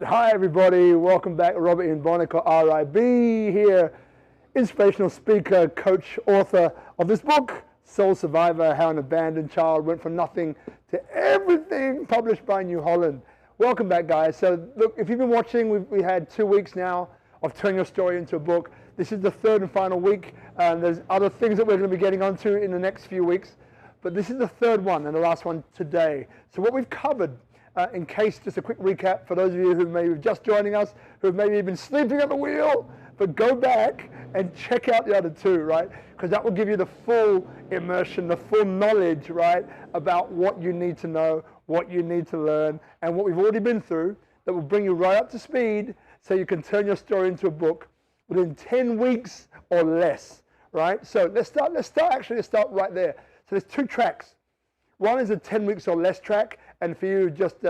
Hi everybody, welcome back. Robert Ian Bonnick, or RIB here, inspirational speaker, coach, author of this book, Soul Survivor, How an Abandoned Child Went From Nothing to Everything, published by New Holland. Welcome back, guys. So look, if you've been watching, we had 2 weeks now of turning your story into a book. This is the third and final week. There's other things that we're going to be getting onto in the next few weeks, but this is the third one and the last one today. So what we've covered, in case, just a quick recap for those of you who may be just joining us, who have maybe been sleeping at the wheel, but go back and check out the other two, right? Because that will give you the full immersion, the full knowledge, right, about what you need to know, what you need to learn, and what we've already been through that will bring you right up to speed so you can turn your story into a book within 10 weeks or less, right? So let's start right there. So there's two tracks. One is a 10 weeks or less track, and for you just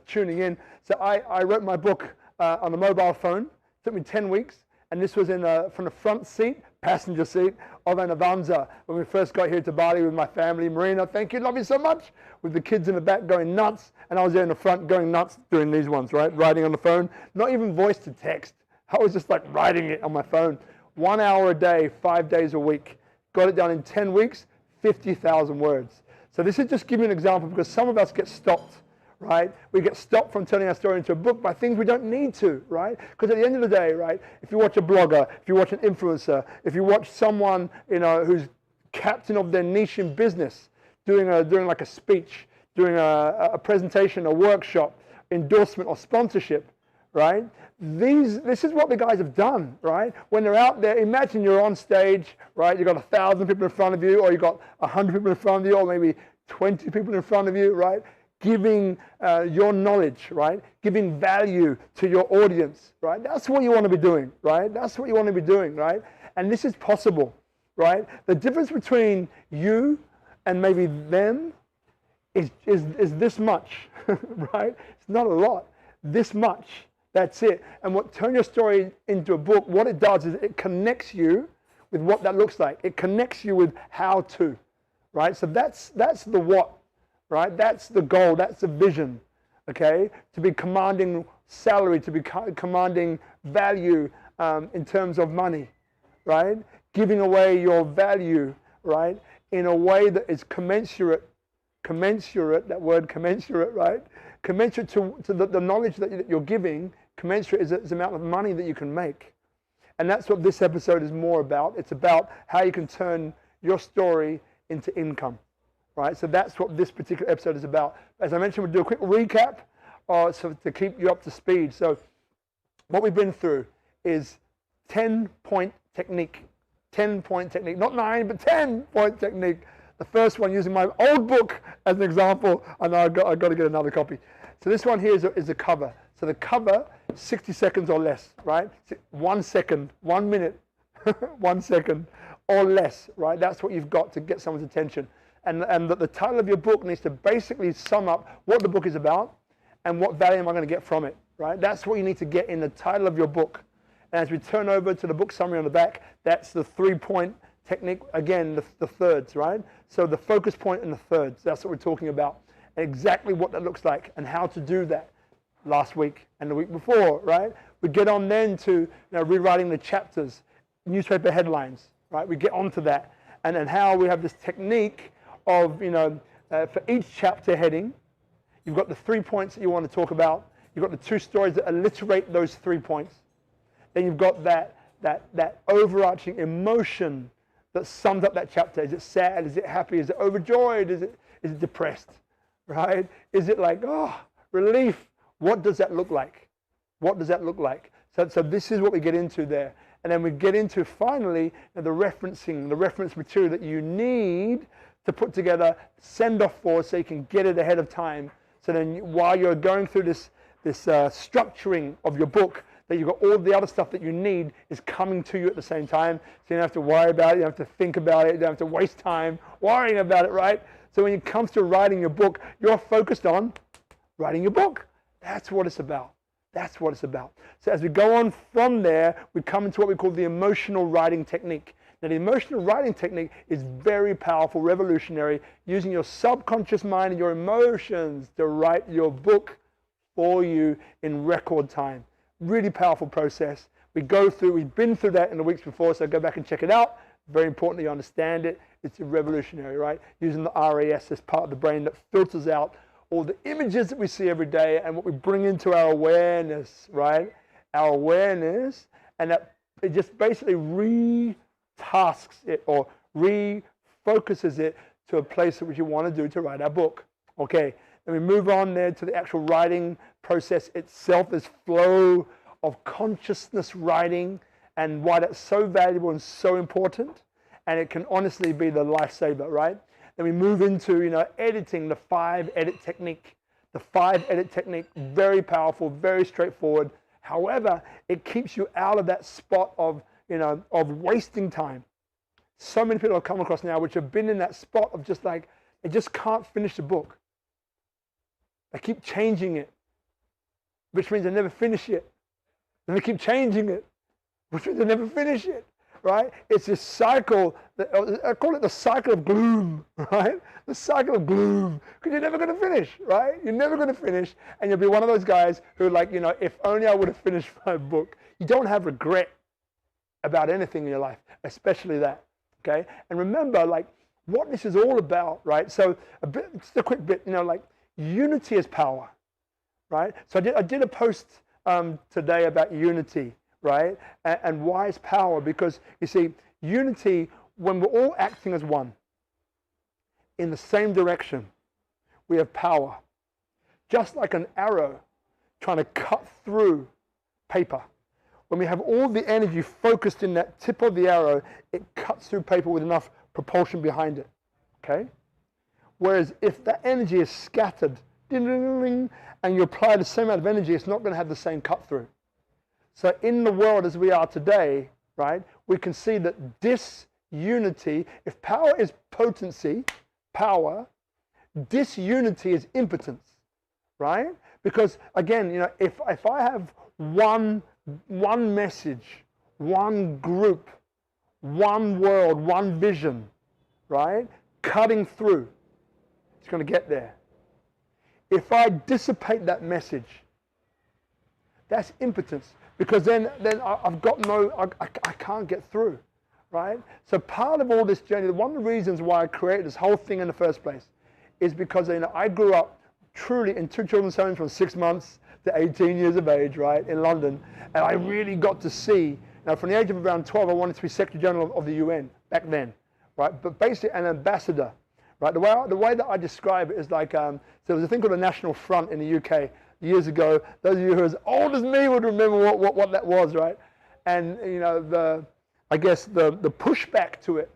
tuning in, so I wrote my book on a mobile phone. It took me 10 weeks, and this was from the front seat, passenger seat, of an Avanza when we first got here to Bali with my family. Marina, thank you, love you so much, with the kids in the back going nuts, and I was there in the front going nuts doing these ones, right, writing on the phone, not even voice to text. I was just like writing it on my phone. 1 hour a day, 5 days a week. Got it done in 10 weeks, 50,000 words. So this is just giving you an example, because some of us get stopped, right? We get stopped from turning our story into a book by things we don't need to, right? Because at the end of the day, right, if you watch a blogger, if you watch an influencer, if you watch someone, who's captain of their niche in business, doing like a speech, doing a presentation, a workshop, endorsement or sponsorship, right? This is what the guys have done, right? When they're out there, imagine you're on stage, right? You've got 1,000 people in front of you, or you've got 100 people in front of you, or maybe 20 people in front of you, right? Giving your knowledge, right? Giving value to your audience, right? That's what you want to be doing, right? That's what you want to be doing, right? And this is possible, right? The difference between you and maybe them is this much, right? It's not a lot, this much. That's it. And what turn your story into a book, what it does is it connects you with what that looks like. It connects you with how to, right? So that's the what, right? That's the goal. That's the vision, okay? To be commanding salary, to be commanding value in terms of money, right? Giving away your value, right? In a way that is commensurate, that word commensurate, right? Commensurate to the knowledge that you're giving. Commensurate is the amount of money that you can make. And that's what this episode is more about. It's about how you can turn your story into income, right? So that's what this particular episode is about. As I mentioned, we'll do a quick recap so to keep you up to speed. So what we've been through is 10-point technique. 10-point technique, not 9, but 10-point technique. The first one using my old book as an example, and I've got to get another copy. So this one here is a cover. So the cover, 60 seconds or less, right? 1 second, 1 minute, 1 second or less, right? That's what you've got to get someone's attention. And the title of your book needs to basically sum up what the book is about and what value am I going to get from it, right? That's what you need to get in the title of your book. And as we turn over to the book summary on the back, that's the 3-point technique, again, the thirds, right? So the focus point and the thirds, that's what we're talking about. And exactly what that looks like and how to do that. Last week and the week before, right? We get on then to rewriting the chapters, newspaper headlines, right? We get onto that. And then how we have this technique of, for each chapter heading, you've got the 3 points that you want to talk about. You've got the 2 stories that alliterate those 3 points. Then you've got that overarching emotion that sums up that chapter. Is it sad? Is it happy? Is it overjoyed? Is it depressed? Right? Is it like, relief? What does that look like? What does that look like? So this is what we get into there. And then we get into, finally, the reference material that you need to put together, send off for, so you can get it ahead of time. So then while you're going through this structuring of your book, that you've got all the other stuff that you need is coming to you at the same time. So you don't have to worry about it, you don't have to think about it, you don't have to waste time worrying about it, right? So when it comes to writing your book, you're focused on writing your book. That's what it's about. That's what it's about. So as we go on from there, we come into what we call the emotional writing technique. Now, the emotional writing technique is very powerful, revolutionary, using your subconscious mind and your emotions to write your book for you in record time. Really powerful process. We've been through that in the weeks before, so go back and check it out. Very important that you understand it. It's revolutionary, right? Using the RAS as part of the brain that filters out all the images that we see every day and what we bring into our awareness, right? Our awareness, and that it just basically retasks it or refocuses it to a place that you want to do to write our book. Okay, then we move on there to the actual writing process itself, this flow of consciousness writing, and why that's so valuable and so important, and it can honestly be the lifesaver, right? Then we move into, editing, the 5-edit technique. The 5-edit technique, very powerful, very straightforward. However, it keeps you out of that spot of wasting time. So many people I've come across now which have been in that spot of just like, they just can't finish the book. They keep changing it, which means they never finish it. And they keep changing it, which means they never finish it, right? It's this cycle, I call it the cycle of gloom, right? The cycle of gloom, because you're never going to finish, right? You're never going to finish, and you'll be one of those guys who if only I would have finished my book. You don't have regret about anything in your life, especially that, okay? And remember, what this is all about, right? So just a quick bit, unity is power, right? So I did a post today about unity, right? And why is power? Because you see, unity, when we're all acting as one, in the same direction, we have power. Just like an arrow trying to cut through paper. When we have all the energy focused in that tip of the arrow, it cuts through paper with enough propulsion behind it, okay? Whereas if that energy is scattered, and you apply the same amount of energy, it's not going to have the same cut through. So in the world as we are today, right, we can see that disunity, if power is potency, power, disunity is impotence, right? Because again, if I have one message, one group, one world, one vision, right, cutting through, it's going to get there. If I dissipate that message, that's impotence, because then I've got I can't get through, right? So part of all this journey, one of the reasons why I created this whole thing in the first place is because I grew up truly in 2 children's homes from 6 months to 18 years of age, right, in London, and I really got to see, from the age of around 12, I wanted to be Secretary General of the UN back then, right? But basically an ambassador. Right, the way that I describe it is like, so there was a thing called the National Front in the UK years ago. Those of you who are as old as me would remember what that was, right? And I guess the pushback to it,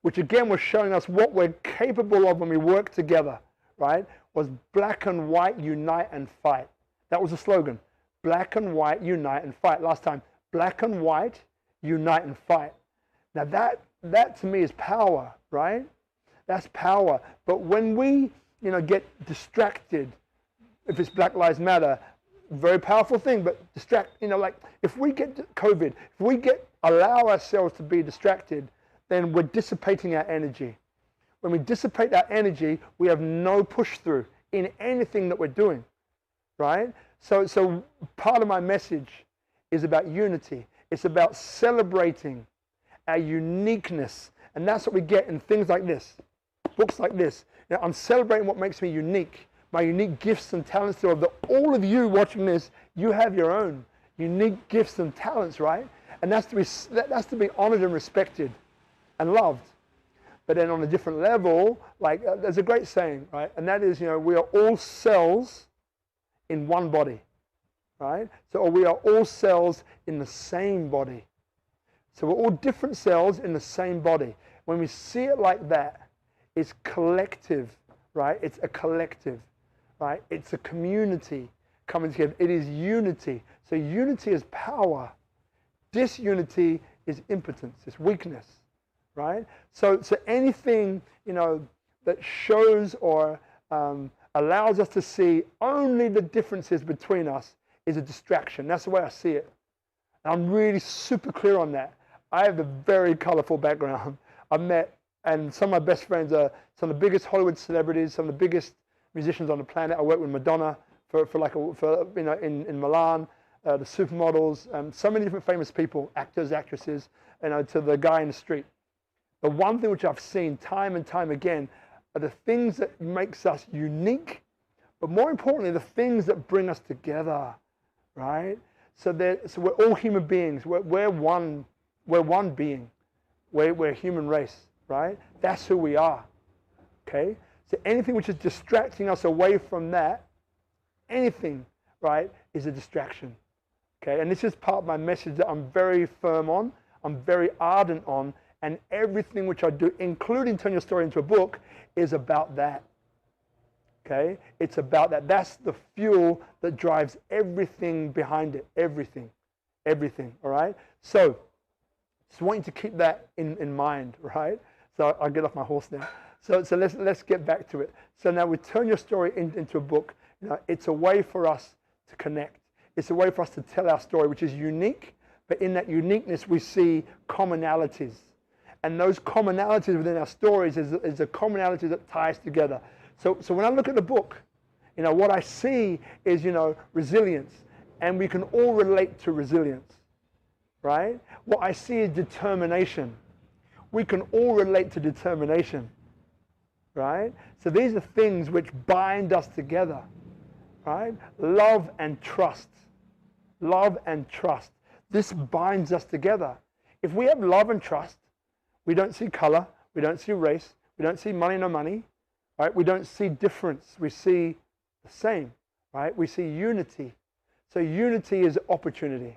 which again was showing us what we're capable of when we work together, right? Was black and white, unite and fight. That was the slogan. Black and white, unite and fight. Last time, black and white, unite and fight. Now that to me is power, right? That's power. But when we, get distracted, if it's Black Lives Matter, very powerful thing, but if we get COVID, if we allow ourselves to be distracted, then we're dissipating our energy. When we dissipate our energy, we have no push through in anything that we're doing, right? So part of my message is about unity. It's about celebrating our uniqueness. And that's what we get in things like this. Books like this. I'm celebrating what makes me unique, my unique gifts and talents. All of you watching this, you have your own unique gifts and talents, right? And that's to be honored and respected and loved. But then on a different level, there's a great saying, right? And that is, we are all cells in one body, right? So we are all cells in the same body. So we're all different cells in the same body. When we see it like that, it's collective, right? It's a collective, right? It's a community coming together. It is unity. So unity is power. Disunity is impotence, it's weakness, right? So anything, that shows or allows us to see only the differences between us is a distraction. That's the way I see it. And I'm really super clear on that. I have a very colorful background. I've met, and some of my best friends are some of the biggest Hollywood celebrities, some of the biggest musicians on the planet. I worked with Madonna in Milan, the supermodels, so many different famous people, actors, actresses, to the guy in the street. The one thing which I've seen time and time again are the things that makes us unique, but more importantly, the things that bring us together, right? So we're all human beings. We're one being. We're a human race, right? That's who we are, okay? So anything which is distracting us away from that, anything, right, is a distraction, okay? And this is part of my message that I'm very firm on, I'm very ardent on, and everything which I do, including Turn Your Story into a Book, is about that, okay? It's about that. That's the fuel that drives everything behind it, everything, all right? So, just want you to keep that in mind, right? So I'll get off my horse now. So let's get back to it. So now we turn your story into a book. It's a way for us to connect. It's a way for us to tell our story, which is unique, but in that uniqueness we see commonalities. And those commonalities within our stories is a commonality that ties together. So when I look at the book, what I see is, resilience. And we can all relate to resilience, right? What I see is determination. We can all relate to determination, right? So these are things which bind us together, right? Love and trust. Love and trust. This binds us together. If we have love and trust, we don't see color, we don't see race, we don't see money, no money, right? We don't see difference, we see the same, right? We see unity. So unity is opportunity,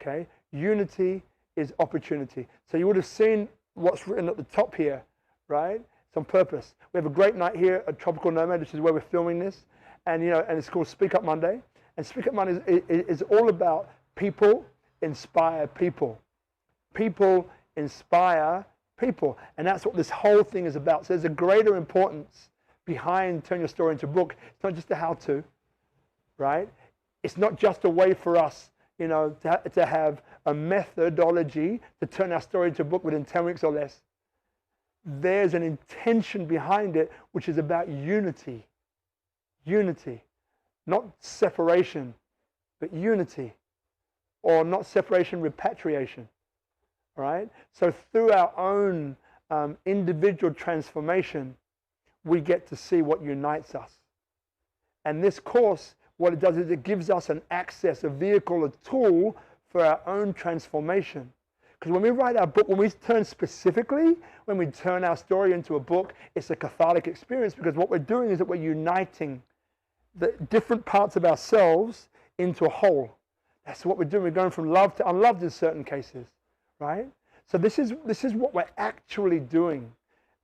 okay? Unity is opportunity. So you would have seen what's written at the top here, right? It's on purpose. We have a great night here at Tropical Nomad, which is where we're filming this, and and it's called SpeakuP Monday. And SpeakuP Monday is all about people inspire people. People inspire people, and that's what this whole thing is about. So there's a greater importance behind Turn Your Story into a Book. It's not just a how-to, right? It's not just a way for us, to have a methodology to turn our story into a book within 10 weeks or less. There's an intention behind it, which is about unity. Unity. Not separation, but unity. Or not separation, repatriation. All right? So through our own individual transformation, we get to see what unites us. And this course, what it does is it gives us an access, a vehicle, a tool for our own transformation. Because when we write our book, when we turn our story into a book, it's a cathartic experience, because what we're doing is that we're uniting the different parts of ourselves into a whole. That's what we're doing. We're going from loved to unloved in certain cases, right? So this is what we're actually doing.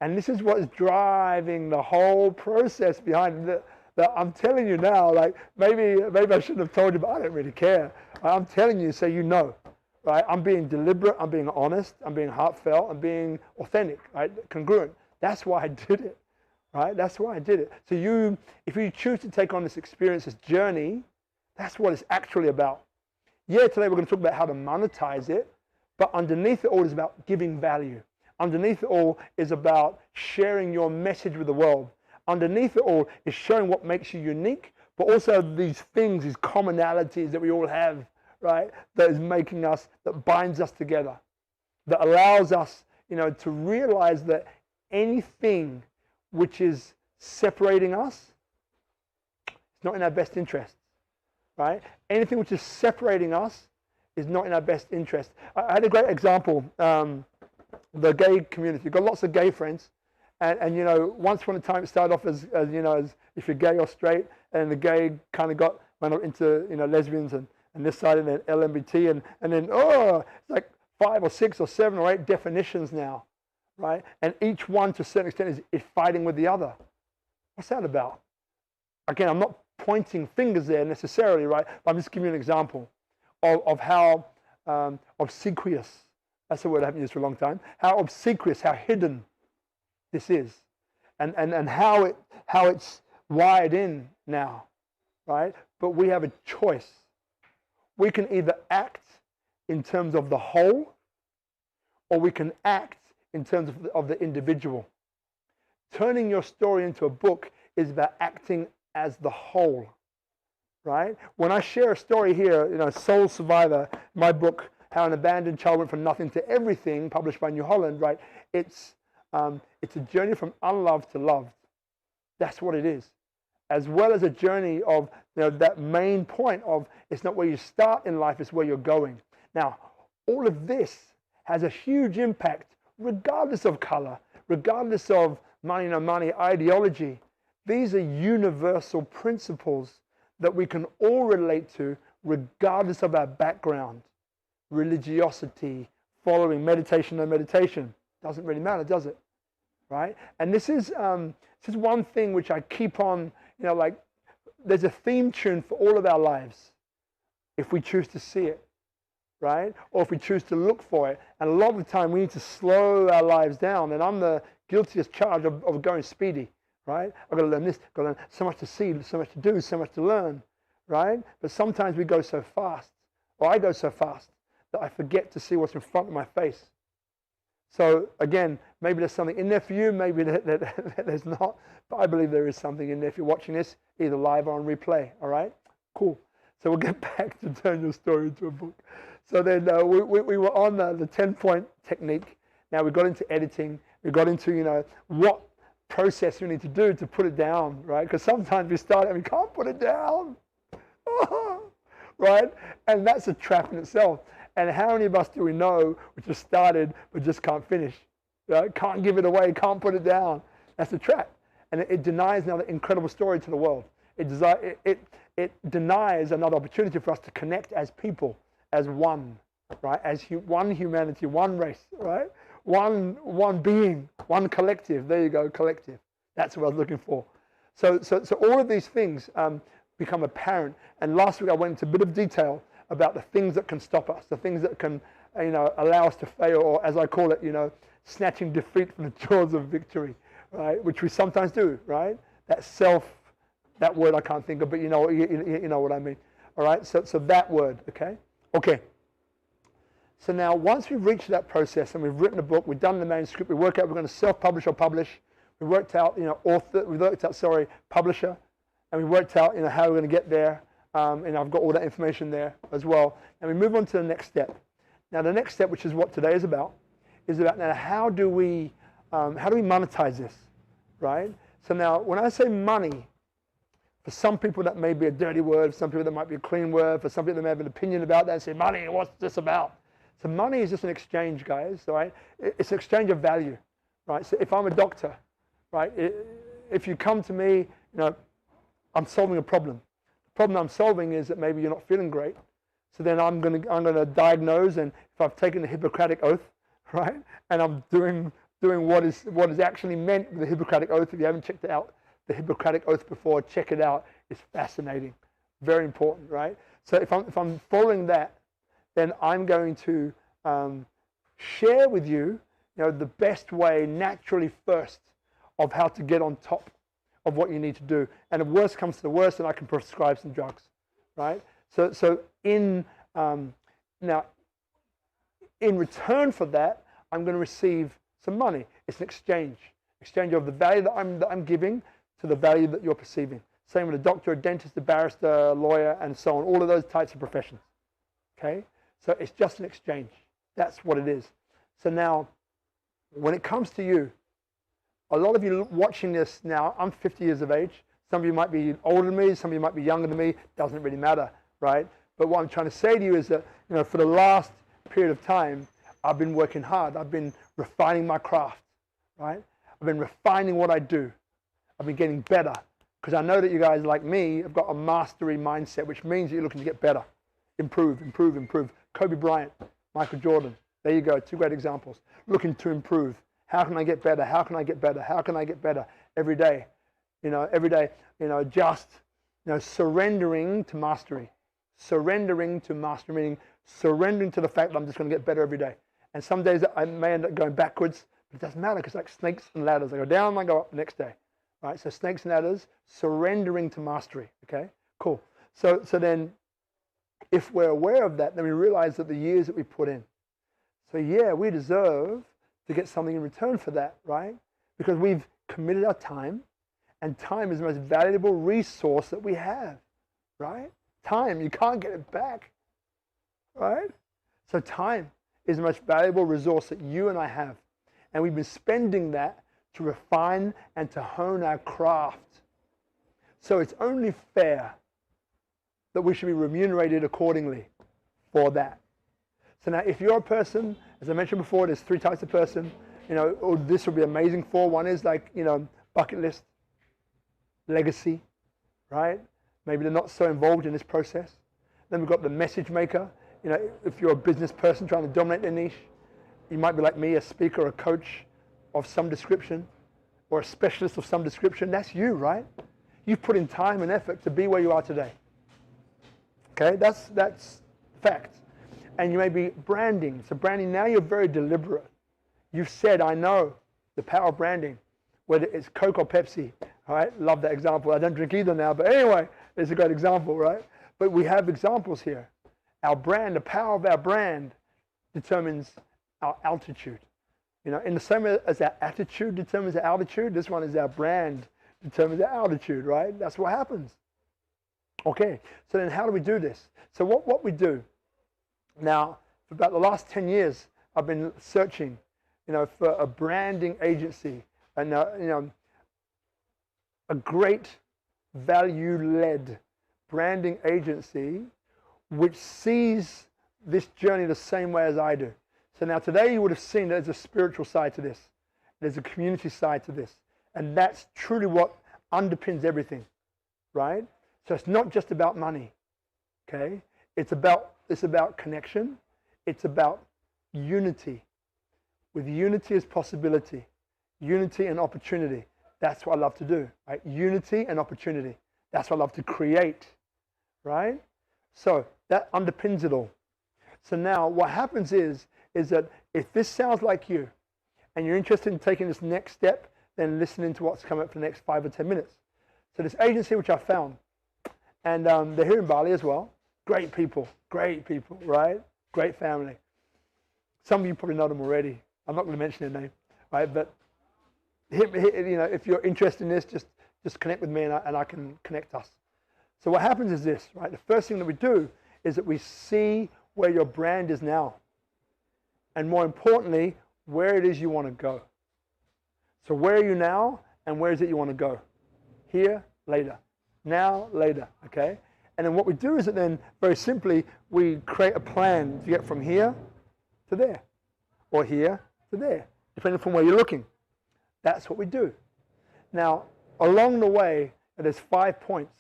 And this is what is driving the whole process behind it. That I'm telling you now, like maybe I shouldn't have told you, but I don't really care. I'm telling you so you know, right? I'm being deliberate, I'm being honest, I'm being heartfelt, I'm being authentic, right? Congruent. That's why I did it, right? That's why I did it. So if you choose to take on this experience, this journey, that's what it's actually about. Yeah, today we're going to talk about how to monetize it, but underneath it all is about giving value. Underneath it all is about sharing your message with the world. Underneath it all is showing what makes you unique, but also these things, these commonalities that we all have, right? That is making us, that binds us together, that allows us, to realize that anything which is separating us is not in our best interest, right? Anything which is separating us is not in our best interest. I had a great example, the gay community. You've got lots of gay friends. And once upon a time it started off as if you're gay or straight, and the gay kind of went up into lesbians and this side, and then LMBT, and then it's like 5 or 6 or 7 or 8 definitions now, right? And each one to a certain extent is fighting with the other. What's that about? Again, I'm not pointing fingers there necessarily, right? But I'm just giving you an example of how obsequious, that's the word I haven't used for a long time, how obsequious, how hidden this is, and how it's wired in now, right? But we have a choice. We can either act in terms of the whole, or we can act in terms of the individual. Turning your story into a book is about acting as the whole, right? When I share a story here, Soul Survivor, my book, How an Abandoned Child Went from Nothing to Everything, published by New Holland, right? It's a journey from unloved to loved. That's what it is. As well as a journey of that main point of it's not where you start in life, it's where you're going. Now, all of this has a huge impact regardless of color, regardless of money, no money, ideology. These are universal principles that we can all relate to regardless of our background. Religiosity, following, meditation, no meditation. Doesn't really matter, does it? Right? And this is one thing which I keep on, like there's a theme tune for all of our lives if we choose to see it, right? Or if we choose to look for it. And a lot of the time we need to slow our lives down. And I'm the guiltiest charge of going speedy, right? I've got to learn this, got to learn so much to see, so much to do, so much to learn, right? But sometimes we go so fast, or I go so fast, that I forget to see what's in front of my face. So again, maybe there's something in there for you, maybe there's not, but I believe there is something in there if you're watching this, either live or on replay, all right? Cool. So we'll get back to turn your story into a book. So then we were on the 10-point technique. Now we got into editing, we got into, what process we need to do to put it down, right? Because sometimes we start and we can't put it down, right? And that's a trap in itself. And how many of us do we know we just started but just can't finish? Right? Can't give it away, can't put it down. That's a trap. And it denies another incredible story to the world. It denies another opportunity for us to connect as people, as one, right? As one humanity, one race, right? One being, one collective. There you go, collective. That's what I was looking for. So all of these things become apparent. And last week I went into a bit of detail about the things that can stop us, the things that can, allow us to fail, or as I call it, snatching defeat from the jaws of victory, right? Which we sometimes do, right? That word I can't think of, but you know what I mean, all right? So that word, okay? Okay. So now once we've reached that process and we've written a book, we've done the manuscript, we work out we're going to self-publish or publish, we worked out, publisher, and we worked out, how we're going to get there. And I've got all that information there as well. And we move on to the next step. Now, the next step, which is what today is about now how do we monetize this, right? So now, when I say money, for some people that may be a dirty word, for some people that might be a clean word, for some people that may have an opinion about that and say, money, what's this about? So money is just an exchange, guys, right? It's an exchange of value, right? So if I'm a doctor, right, if you come to me, I'm solving a problem. Problem I'm solving is that maybe you're not feeling great. So then I'm gonna diagnose, and if I've taken the Hippocratic Oath, right, and I'm doing what is actually meant with the Hippocratic Oath. If you haven't checked out the Hippocratic Oath before, check it out. It's fascinating, very important, right? So if I'm following that, then I'm going to share with you, the best way naturally first of how to get on top of what you need to do. And if worst comes to the worst, then I can prescribe some drugs, right? So in return for that, I'm going to receive some money. It's an exchange of the value that I'm giving to the value that you're perceiving. Same with a doctor, a dentist, a barrister, a lawyer, and so on. All of those types of professions. Okay, so it's just an exchange. That's what it is. So now, when it comes to you, a lot of you watching this now, I'm 50 years of age. Some of you might be older than me. Some of you might be younger than me. Doesn't really matter, right? But what I'm trying to say to you is that, for the last period of time, I've been working hard. I've been refining my craft, right? I've been refining what I do. I've been getting better because I know that you guys, like me, have got a mastery mindset, which means that you're looking to get better, improve. Kobe Bryant, Michael Jordan. There you go, 2 great examples. Looking to improve. How can I get better? How can I get better? How can I get better? Every day, surrendering to mastery. Surrendering to mastery, meaning surrendering to the fact that I'm just going to get better every day. And some days I may end up going backwards, but it doesn't matter because like snakes and ladders. I go down, I go up the next day, right? So snakes and ladders, surrendering to mastery, okay? Cool. So then if we're aware of that, then we realize that the years that we put in. So yeah, we deserve to get something in return for that, right? Because we've committed our time, and time is the most valuable resource that we have, right? time. You can't get it back, right? So time is the most valuable resource that you and I have. And we've been spending that to refine and to hone our craft. So it's only fair that we should be remunerated accordingly for that. So now if you're a person, as I mentioned before, there's 3 types of person, or this would be amazing for. One is like, bucket list, legacy, right? Maybe they're not so involved in this process. Then we've got the message maker. If you're a business person trying to dominate their niche, you might be like me, a speaker, a coach of some description, or a specialist of some description. That's you, right? You've put in time and effort to be where you are today. Okay, that's fact. And you may be branding. So branding, now you're very deliberate. You've said, I know the power of branding, whether it's Coke or Pepsi. All right, love that example. I don't drink either now, but anyway, it's a great example, right? But we have examples here. Our brand, the power of our brand determines our altitude. In the same way as our attitude determines our altitude, this one is our brand determines our altitude, right? That's what happens. Okay, so then how do we do this? So what we do, now, for about the last 10 years, I've been searching, for a branding agency, and, a great value-led branding agency which sees this journey the same way as I do. So now today you would have seen there's a spiritual side to this. There's a community side to this. And that's truly what underpins everything, right? So it's not just about money, okay? It's about connection. It's about unity. With unity as possibility, unity and opportunity. That's what I love to do, right? Unity and opportunity. That's what I love to create, right? So that underpins it all. So now what happens is that if this sounds like you and you're interested in taking this next step, then listening to what's coming up for the next 5 or 10 minutes. So this agency which I found, and they're here in Bali as well. Great people, right? Great family. Some of you probably know them already. I'm not going to mention their name, right? But if you're interested in this, just connect with me and I can connect us. So what happens is this, right? The first thing that we do is that we see where your brand is now. And more importantly, where it is you want to go. So where are you now and where is it you want to go? Here, later. Now, later, okay? And then what we do is that then, very simply, we create a plan to get from here to there. Or here to there, depending from where you're looking. That's what we do. Now, along the way, there's 5 points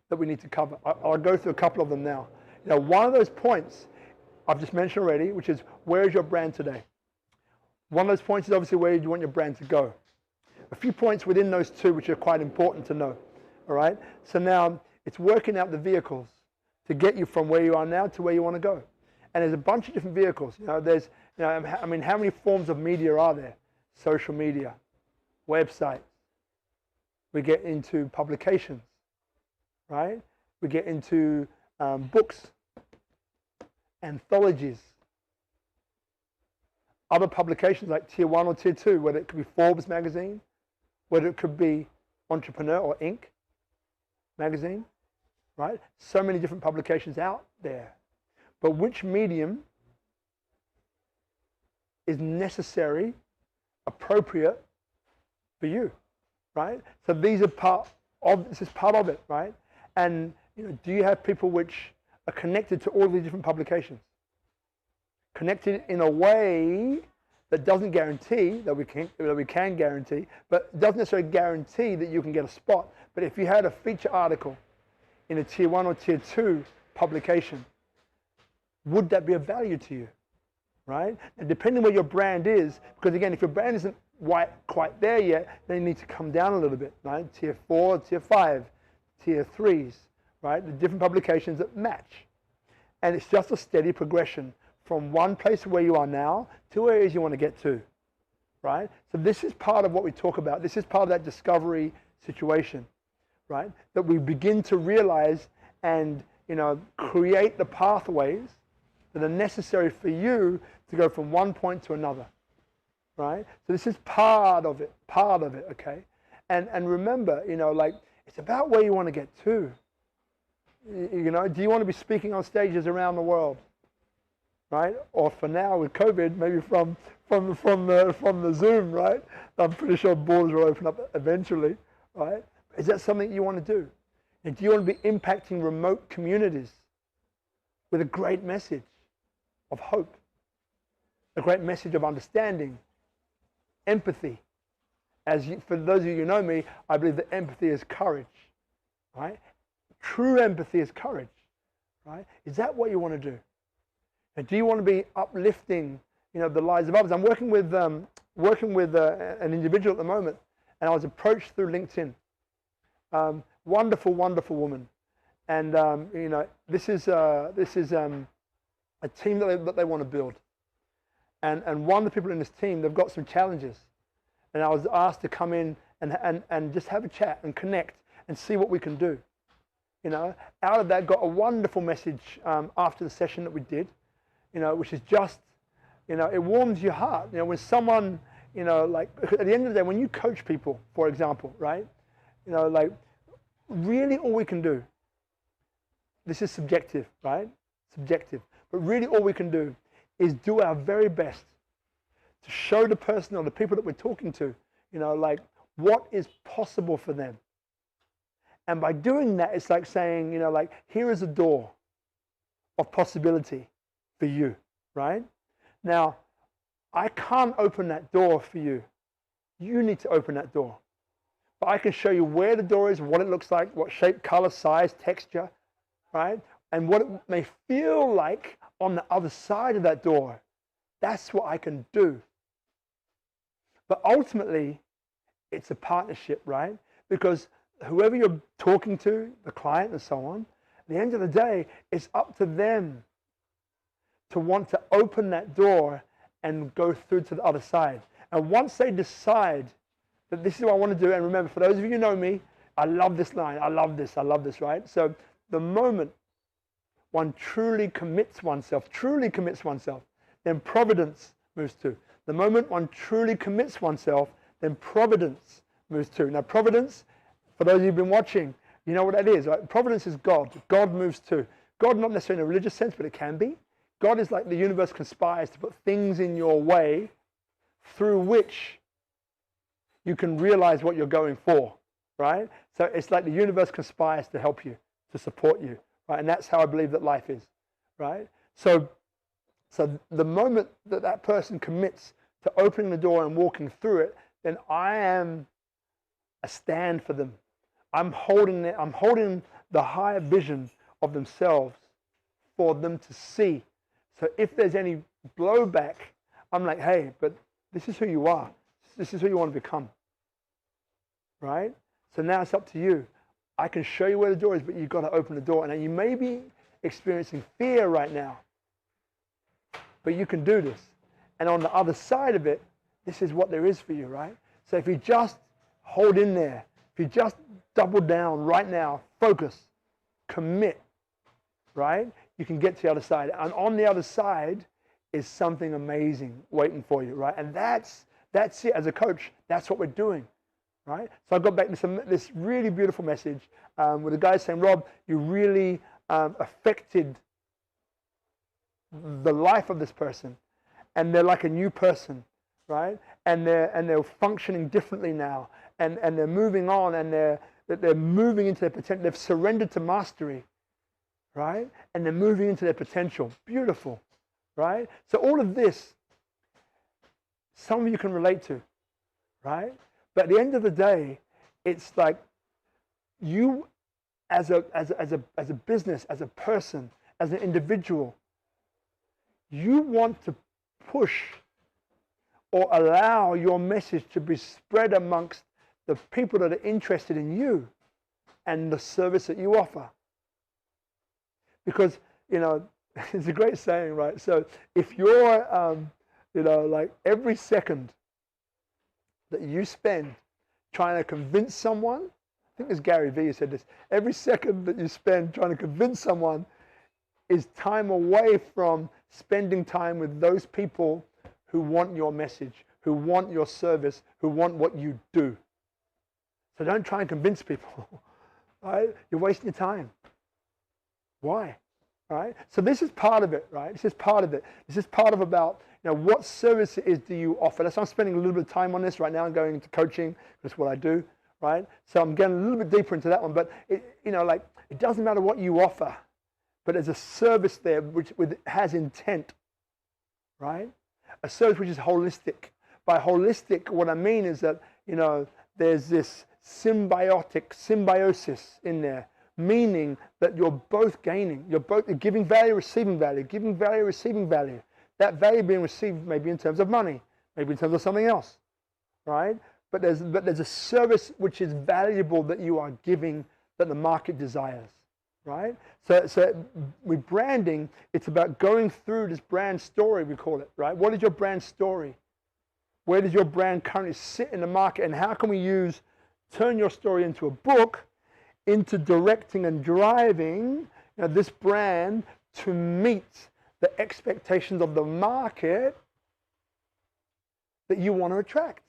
that we need to cover. I'll go through a couple of them now. One of those points I've just mentioned already, which is where is your brand today? One of those points is obviously where you want your brand to go. A few points within those 2 which are quite important to know. All right? So now it's working out the vehicles to get you from where you are now to where you want to go. And there's a bunch of different vehicles. There's, how many forms of media are there? Social media, websites. We get into publications, right? We get into books, anthologies, other publications like Tier 1 or Tier 2, whether it could be Forbes magazine, whether it could be Entrepreneur or Inc. magazine, right? So many different publications out there. But which medium is necessary, appropriate for you, right? So this is part of it, right? And do you have people which are connected to all these different publications? Connected in a way that doesn't guarantee that we can guarantee, but doesn't necessarily guarantee that you can get a spot. But if you had a feature article in a Tier 1 or Tier 2 publication, would that be of value to you, right? And depending where your brand is, because again, if your brand isn't quite there yet, then you need to come down a little bit, right? Tier 4, Tier 5, Tier 3s, right? The different publications that match. And it's just a steady progression from one place where you are now to where it is you want to get to, right? So this is part of what we talk about. This is part of that discovery situation, right? That we begin to realize and, create the pathways that are necessary for you to go from one point to another, right? So this is part of it, okay? And remember, it's about where you want to get to, You know, do you want to be speaking on stages around the world? Right? Or for now with COVID, maybe from the Zoom, right? I'm pretty sure borders will open up eventually, right? Is that something you want to do? And do you want to be impacting remote communities with a great message of hope, a great message of understanding, empathy? For those of you who know me, I believe that empathy is courage, right? True empathy is courage, right? Is that what you want to do? And do you want to be uplifting, you know, the lives of others? I'm working with an individual at the moment, and I was approached through LinkedIn. Wonderful, wonderful woman, and you know, this is a team that they want to build, and one of the people in this team, they've got some challenges, and I was asked to come in and just have a chat and connect and see what we can do. You know, out of that, got a wonderful message after the session that we did. You know, which is just, you know, it warms your heart. You know, when someone, you know, like at the end of the day, when you coach people, for example, right? You know, like really all we can do, this is subjective, right? Subjective. But really all we can do is do our very best to show the person or the people that we're talking to, you know, like what is possible for them. And by doing that, it's like saying, you know, like here is a door of possibility for you, right? Now, I can't open that door for you. You need to open that door. But I can show you where the door is, what it looks like, what shape, color, size, texture, right? And what it may feel like on the other side of that door. That's what I can do. But ultimately, it's a partnership, right? Because whoever you're talking to, the client and so on, at the end of the day, it's up to them to want to open that door and go through to the other side. And once they decide that this is what I want to do, and remember, for those of you who know me, I love this line, I love this, right? So the moment one truly commits oneself, then providence moves too. The moment one truly commits oneself, then providence moves too. Now providence, for those of you who've been watching, you know what that is, right? Providence is God. God moves too. God not necessarily in a religious sense, but it can be. God is like the universe conspires to put things in your way through which you can realize what you're going for, right? So it's like the universe conspires to help you, to support you, right? And that's how I believe that life is, right? So the moment that that person commits to opening the door and walking through it, then I am a stand for them. I'm holding the higher vision of themselves for them to see. So if there's any blowback, I'm like, hey, but this is who you are. This is who you want to become, right? So now it's up to you. I can show you where the door is, but you've got to open the door. And you may be experiencing fear right now, but you can do this. And on the other side of it, this is what there is for you, right? So if you just hold in there, if you just double down right now, focus, commit, right? You can get to the other side. And on the other side is something amazing waiting for you, right? And that's it. As a coach, that's what we're doing, right? So I got back to this really beautiful message with a guy saying, Rob, you really affected the life of this person. And they're like a new person, right? And they're functioning differently now. And they're moving on, and they're moving into their potential. They've surrendered to mastery, right? And they're moving into their potential. Beautiful, right? So all of this, some of you can relate to, right? But at the end of the day, it's like you as a business, as a person, as an individual, you want to push or allow your message to be spread amongst the people that are interested in you and the service that you offer. Because, you know, it's a great saying, right? So if you're, you know, like every second that you spend trying to convince someone, I think it's Gary Vee who said this, every second that you spend trying to convince someone is time away from spending time with those people who want your message, who want your service, who want what you do. So don't try and convince people, right? You're wasting your time. Why? Right? So this is part of it, right? This is part of it. This is part of about, what service do you offer? That's why I'm spending a little bit of time on this right now. I'm going into coaching. That's what I do, right? So I'm getting a little bit deeper into that one. But, it doesn't matter what you offer, but there's a service there which has intent, right? A service which is holistic. By holistic, what I mean is that, there's this symbiosis in there, meaning that you're both gaining. You're both giving value, receiving value, giving value, receiving value. That value being received maybe in terms of money, maybe in terms of something else, right? But there's a service which is valuable that you are giving that the market desires, right? So with branding, it's about going through this brand story, we call it, right? What is your brand story? Where does your brand currently sit in the market, and how can we turn your story into a book, into directing and driving this brand to meet the expectations of the market that you want to attract,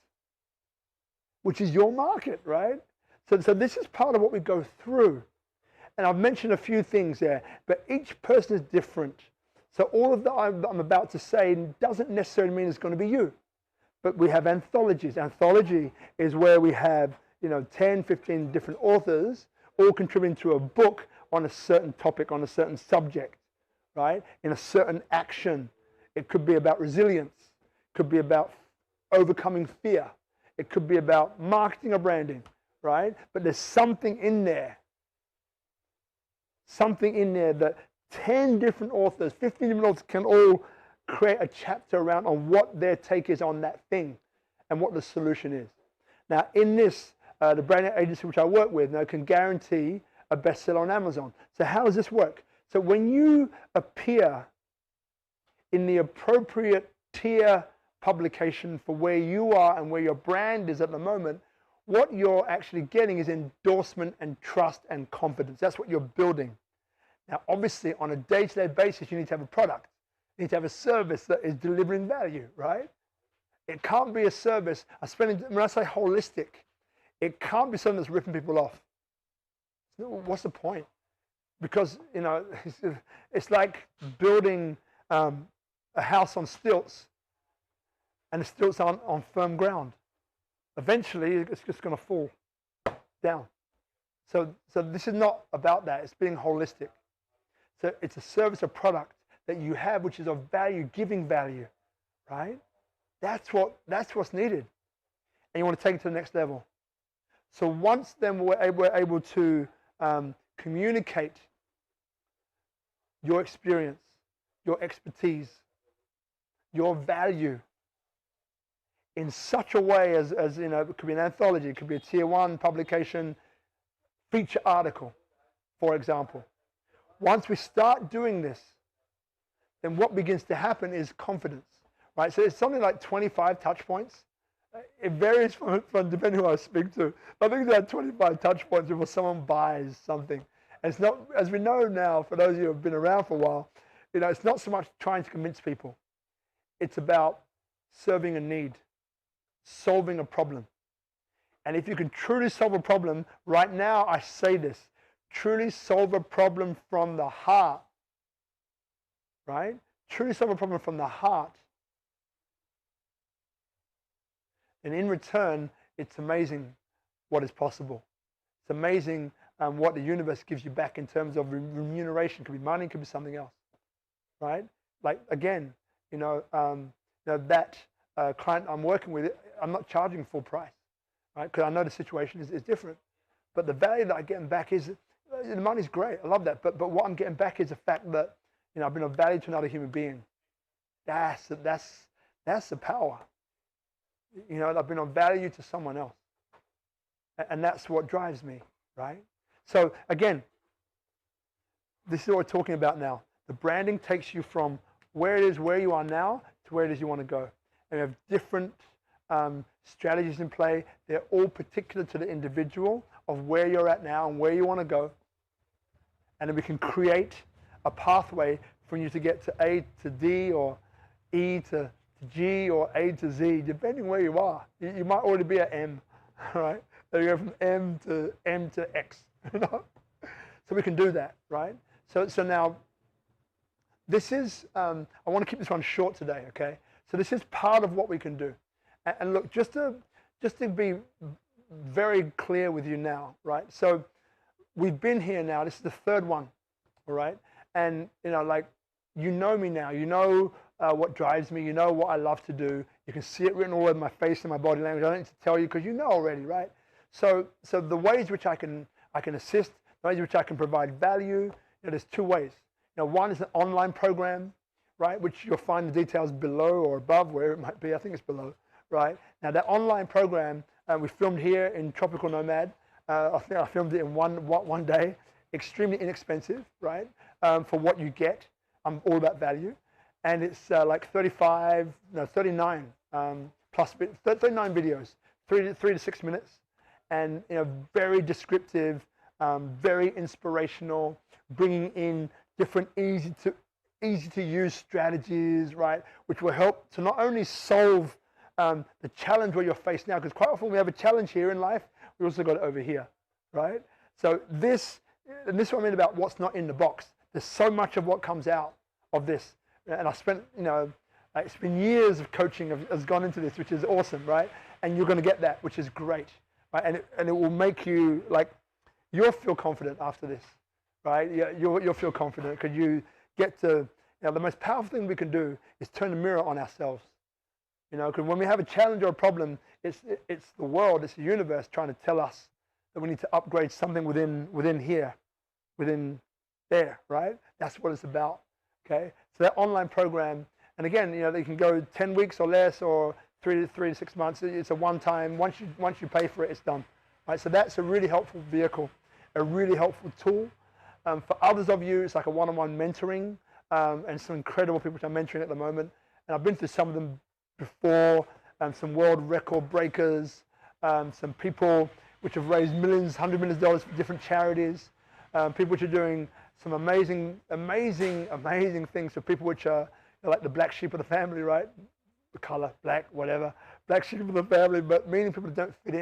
which is your market, right? So this is part of what we go through. And I've mentioned a few things there, but each person is different. So all of that I'm about to say doesn't necessarily mean it's going to be you. But we have anthologies. Anthology is where we have 10, 15 different authors all contributing to a book on a certain topic, on a certain subject, right? In a certain action. It could be about resilience. It could be about overcoming fear. It could be about marketing or branding, right? But there's something in there that 10 different authors, 15 different authors can all create a chapter around on what their take is on that thing and what the solution is. Now, in this, the branding agency which I work with now can guarantee a bestseller on Amazon. So how does this work? So when you appear in the appropriate tier publication for where you are and where your brand is at the moment, what you're actually getting is endorsement and trust and confidence. That's what you're building. Now, obviously, on a day-to-day basis, you need to have a product. You need to have a service that is delivering value, right? It can't be a service. When I say holistic, it can't be something that's ripping people off. What's the point? Because, it's like building a house on stilts, and the stilts aren't on firm ground. Eventually, it's just going to fall down. So this is not about that. It's being holistic. So it's a service or product that you have, which is of value, giving value, right? That's what's needed. And you want to take it to the next level. So once then we're able to communicate your experience, your expertise, your value in such a way as it could be an anthology, it could be a tier 1 publication, feature article, for example. Once we start doing this, then what begins to happen is confidence, right? So it's something like 25 touch points. It varies from depending who I speak to. I think there are 25 touch points before someone buys something. And it's not, as we know now, for those of you who have been around for a while, it's not so much trying to convince people. It's about serving a need, solving a problem. And if you can truly solve a problem, right now I say this, truly solve a problem from the heart, right? Truly solve a problem from the heart. And in return, it's amazing what is possible. It's amazing what the universe gives you back in terms of remuneration. It could be money, it could be something else, right? Like, again, that client I'm working with, I'm not charging full price, right? Because I know the situation is different. But the value that I'm getting back is, the money's great, I love that. But what I'm getting back is the fact that, I've been of value to another human being. That's the power. I've been of value to someone else. And that's what drives me, right? So again, this is what we're talking about now. The branding takes you from where you are now to where it is you want to go. And we have different strategies in play. They're all particular to the individual of where you're at now and where you want to go. And then we can create a pathway for you to get to A to D or E to G or A to Z, depending where you are. You might already be at M, right? So you go from M to X. So we can do that, right? So now, this is, I want to keep this one short today, okay? So this is part of what we can do. And look, just to be very clear with you now, right? So we've been here now, this is the third one, all right? And, like, you know me now, you know what drives me, you know what I love to do. You can see it written all over my face and my body language. I don't need to tell you because you know already, right? So the ways which I can assist, the ways which I can provide value, there's two ways. One is an online program, right, which you'll find the details below or above, where it might be. I think it's below, right? Now, that online program, we filmed here in Tropical Nomad. I think I filmed it in one day. Extremely inexpensive, right, for what you get. I'm all about value. And it's like 39 plus 39 videos, 3 to 6 minutes. And, very descriptive, very inspirational, bringing in different easy to use strategies, right, which will help to not only solve the challenge where you're faced now, because quite often we have a challenge here in life, we also got it over here, right? So this is what I mean about what's not in the box. There's so much of what comes out of this, and I spent, it's been years of coaching has gone into this, which is awesome, right? And you're going to get that, which is great, right? And it will make you, like, you'll feel confident after this. Right? Yeah, you'll feel confident because you get to, the most powerful thing we can do is turn the mirror on ourselves. Because when we have a challenge or a problem, it's the world, it's the universe trying to tell us that we need to upgrade something within here, within there, right? That's what it's about, okay? So that online program, and again, they can go 10 weeks or less, or 3 to 6 months. It's a one-time, once you pay for it, it's done, right? So that's a really helpful vehicle, a really helpful tool. For others of you, it's like a one-on-one mentoring, and some incredible people which I'm mentoring at the moment. And I've been through some of them before, some world record breakers, some people which have raised millions, $100 million for different charities, people which are doing some amazing things for people which are like the black sheep of the family, right? The color, black, whatever, black sheep of the family, but meaning people that don't fit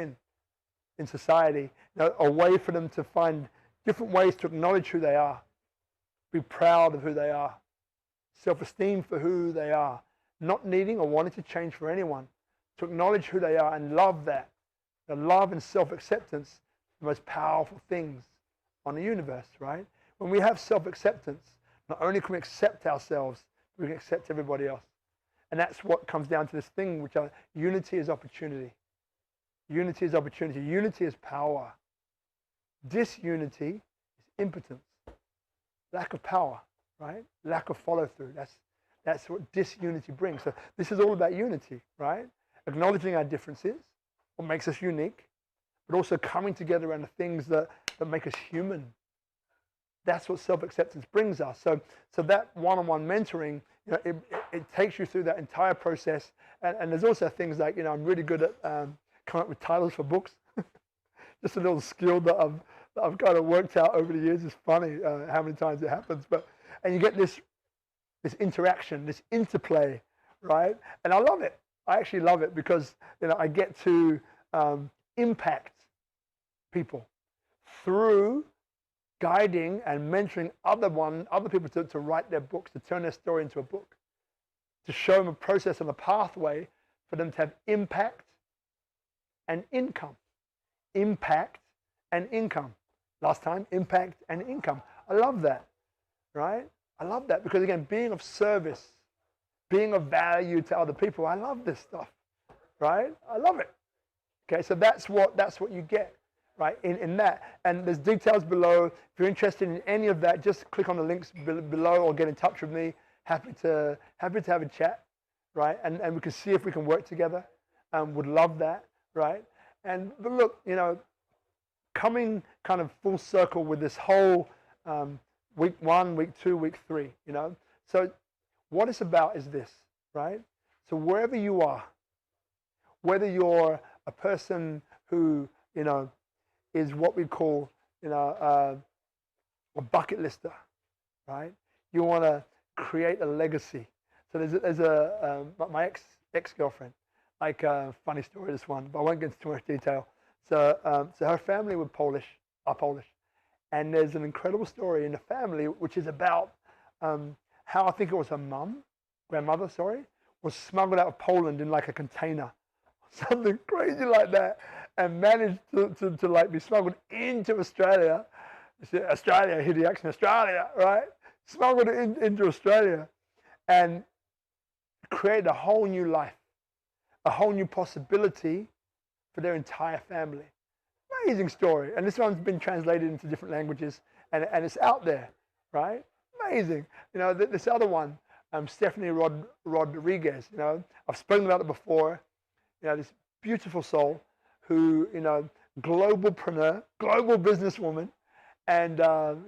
in society, a way for them to find different ways to acknowledge who they are, be proud of who they are, self-esteem for who they are, not needing or wanting to change for anyone, to acknowledge who they are and love that. The love and self-acceptance, the most powerful things on the universe, right? When we have self-acceptance, not only can we accept ourselves, we can accept everybody else. And that's what comes down to this thing, which are unity is opportunity. Unity is opportunity. Unity is power. Disunity is impotence, lack of power, right? Lack of follow-through. That's what disunity brings. So this is all about unity, right? Acknowledging our differences, what makes us unique, but also coming together around the things that make us human. That's what self-acceptance brings us. So that one-on-one mentoring, it takes you through that entire process. And there's also things like, I'm really good at coming up with titles for books. Just a little skill that I've kind of worked out over the years. It's funny how many times it happens. And you get this interaction, this interplay, right? And I love it. I actually love it because I get to impact people through guiding and mentoring other people to write their books, to turn their story into a book, to show them a process and a pathway for them to have impact and income. Impact and income. Last time, impact and income. I love that, right? I love that because, again, being of service, being of value to other people, I love this stuff, right? I love it. Okay, so that's what you get, right, in that. And there's details below. If you're interested in any of that, just click on the links below or get in touch with me. Happy to have a chat, right? And we can see if we can work together. Would love that, right? But look, coming kind of full circle with this whole week 1, week 2, week 3, So what it's about is this, right? So wherever you are, whether you're a person who, is what we call, a bucket lister, right? You want to create a legacy. So there's my ex-girlfriend, like funny story, this one, but I won't get into too much detail. So her family are Polish, And there's an incredible story in the family, which is about how I think it was her grandmother, was smuggled out of Poland in like a container, something crazy like that, and managed to like be smuggled into Australia. Australia, hear the accent, Australia, right? Smuggled into Australia and created a whole new life, a whole new possibility for their entire family. Amazing story. And this one's been translated into different languages and it's out there, right? Amazing. You know, this other one, Stephanie Rodriguez, you know, I've spoken about it before. You know, this beautiful soul who, you know, globalpreneur, global businesswoman, and,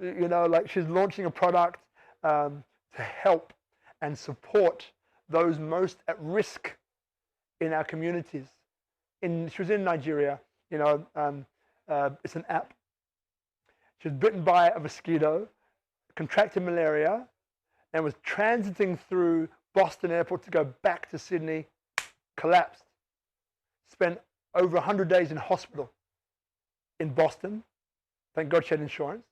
you know, like she's launching a product to help and support those most at risk in our communities. She was in Nigeria, you know, it's an app. She was bitten by a mosquito, contracted malaria, and was transiting through Boston Airport to go back to Sydney, collapsed. Spent over 100 days in hospital in Boston. Thank God she had insurance.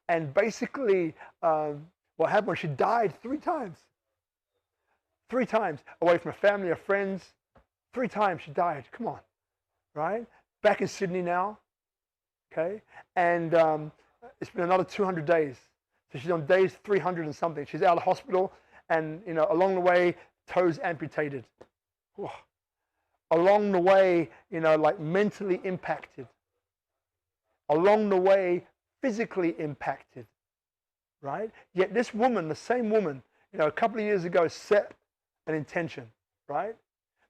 And basically, what happened was she died 3 times. 3 times, away from her family, her friends. 3 times she died. Come on, right? Back in Sydney now, okay? And it's been another 200 days. So she's on days 300 and something. She's out of hospital, and you know, along the way, toes amputated. Whoa. Along the way, you know, like mentally impacted. Along the way, physically impacted, right? Yet this woman, the same woman, you know, a couple of years ago set an intention, right?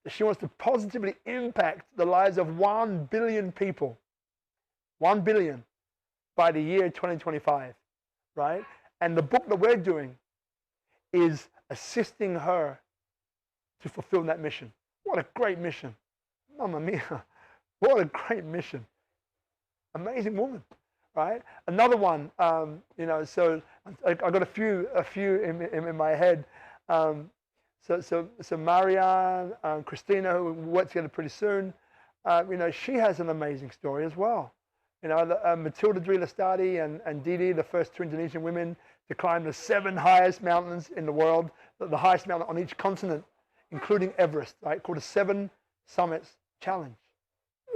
That she wants to positively impact the lives of 1 billion people. 1 billion by the year 2025, right? And the book that we're doing is assisting her to fulfill that mission. What a great mission. Mamma mia. What a great mission. Amazing woman, right? Another one, you know, so I got a few in my head. So Marianne, Christina, who work together pretty soon, you know, she has an amazing story as well. You know, Matilda Drilastadi and Didi, the first 2 Indonesian women to climb the 7 highest mountains in the world, the highest mountain on each continent, including Everest, right? Called the 7 Summits Challenge.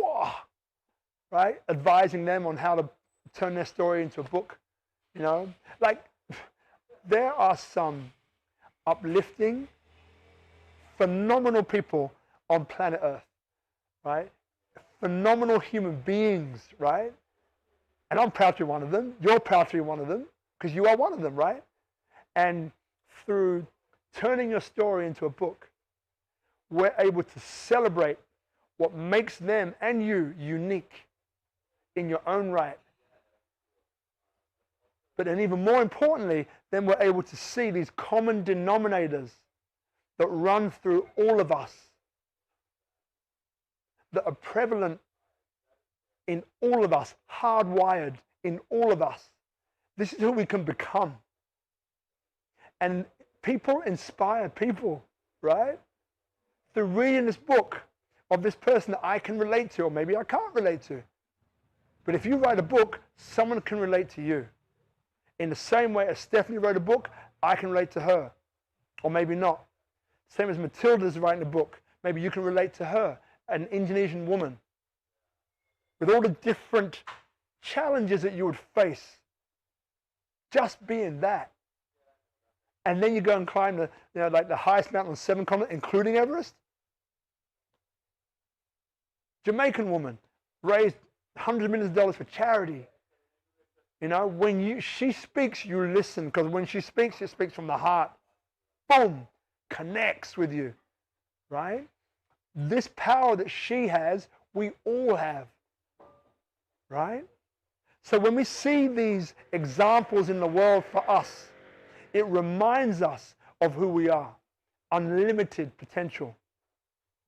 Wow, right? Advising them on how to turn their story into a book, you know? Like, there are some uplifting, phenomenal people on planet Earth, right? Phenomenal human beings, right? And I'm proud to be one of them. You're proud to be one of them, because you are one of them, right? And through turning your story into a book, we're able to celebrate what makes them and you unique in your own right. But then even more importantly, then we're able to see these common denominators that run through all of us, that are prevalent in all of us, hardwired in all of us. This is who we can become. And people inspire people, right? Through reading this book of this person that I can relate to, or maybe I can't relate to. But if you write a book, someone can relate to you. In the same way as Stephanie wrote a book, I can relate to her, or maybe not. Same as Matilda's writing a book. Maybe you can relate to her, an Indonesian woman, with all the different challenges that you would face. Just being that. And then you go and climb the, you know, like the highest mountain on 7 continents, including Everest. Jamaican woman, raised hundreds of millions of dollars for charity. You know, when she speaks, you listen, because when she speaks from the heart. Boom, connects with you, right? This power that she has, we all have, right? So when we see these examples in the world for us, it reminds us of who we are. Unlimited potential.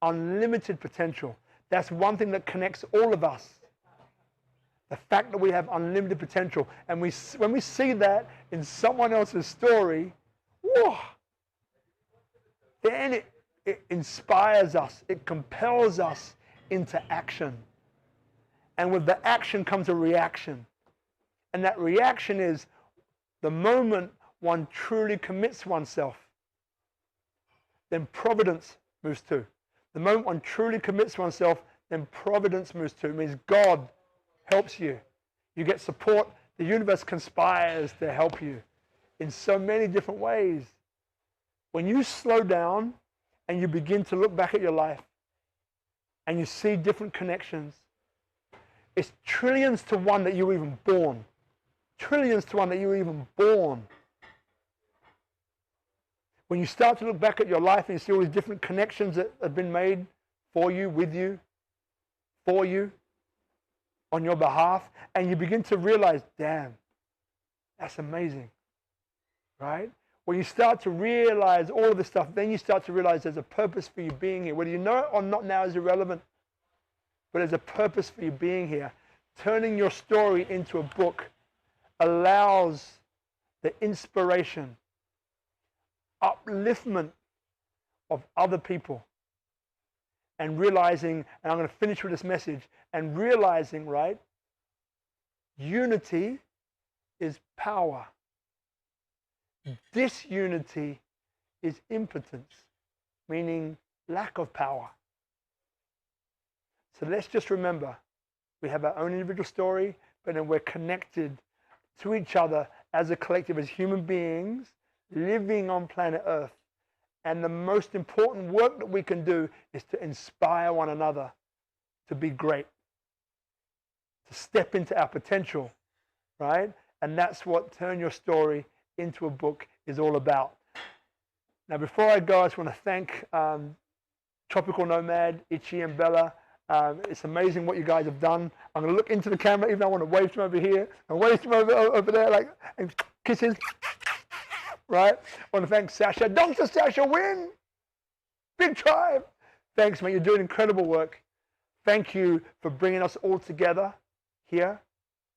Unlimited potential. That's one thing that connects all of us. The fact that we have unlimited potential. And when we see that in someone else's story, whoa, then it inspires us. It compels us into action. And with the action comes a reaction. And that reaction is the moment one truly commits oneself, then providence moves too. The moment one truly commits oneself, then providence moves too. It means God helps you. You get support. The universe conspires to help you in so many different ways. When you slow down and you begin to look back at your life and you see different connections, it's trillions to one that you were even born. Trillions to one that you were even born. When you start to look back at your life and you see all these different connections that have been made for you, with you, for you, on your behalf, and you begin to realize, damn, that's amazing, right? When you start to realize all of this stuff, then you start to realize there's a purpose for you being here. Whether you know it or not now is irrelevant, but there's a purpose for you being here. Turning your story into a book allows the inspiration, upliftment of other people, and realizing, and I'm going to finish with this message, and realizing, right, unity is power. Disunity is impotence, meaning lack of power. So let's just remember, we have our own individual story, but then we're connected to each other as a collective, as human beings living on planet Earth. And the most important work that we can do is to inspire one another to be great, to step into our potential, right? And that's what Turn Your Story into a Book is all about. Now, before I go, I just want to thank Tropical Nomad, Itchy, and Bella. It's amazing what you guys have done. I'm going to look into the camera, even though I want to wave to them over here and wave to them over there, like, and kisses. Right? I want to thank Sasha. Dr. Sasha Win! Big tribe! Thanks, man. You're doing incredible work. Thank you for bringing us all together here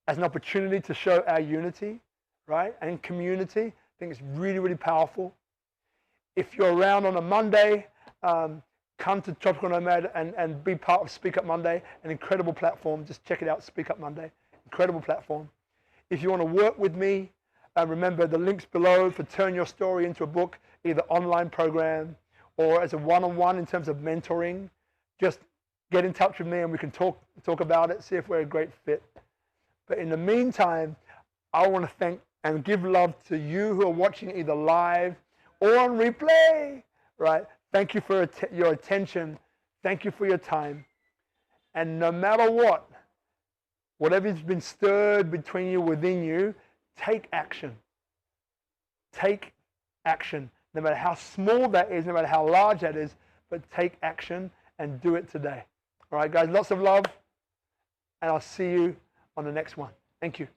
as an opportunity to show our unity, right? And community. I think it's really, really powerful. If you're around on a Monday, come to Tropical Nomad and be part of SpeakuP Monday, an incredible platform. Just check it out, SpeakuP Monday. Incredible platform. If you want to work with me, remember the links below for Turn Your Story into a Book, either online program or as a one-on-one in terms of mentoring. Just get in touch with me and we can talk about it, see if we're a great fit. But in the meantime, I want to thank and give love to you who are watching either live or on replay, right? Thank you for your attention. Thank you for your time. And no matter what, whatever's been stirred between you, within you, take action. Take action. No matter how small that is, no matter how large that is, but take action and do it today. All right, guys, lots of love, and I'll see you on the next one. Thank you.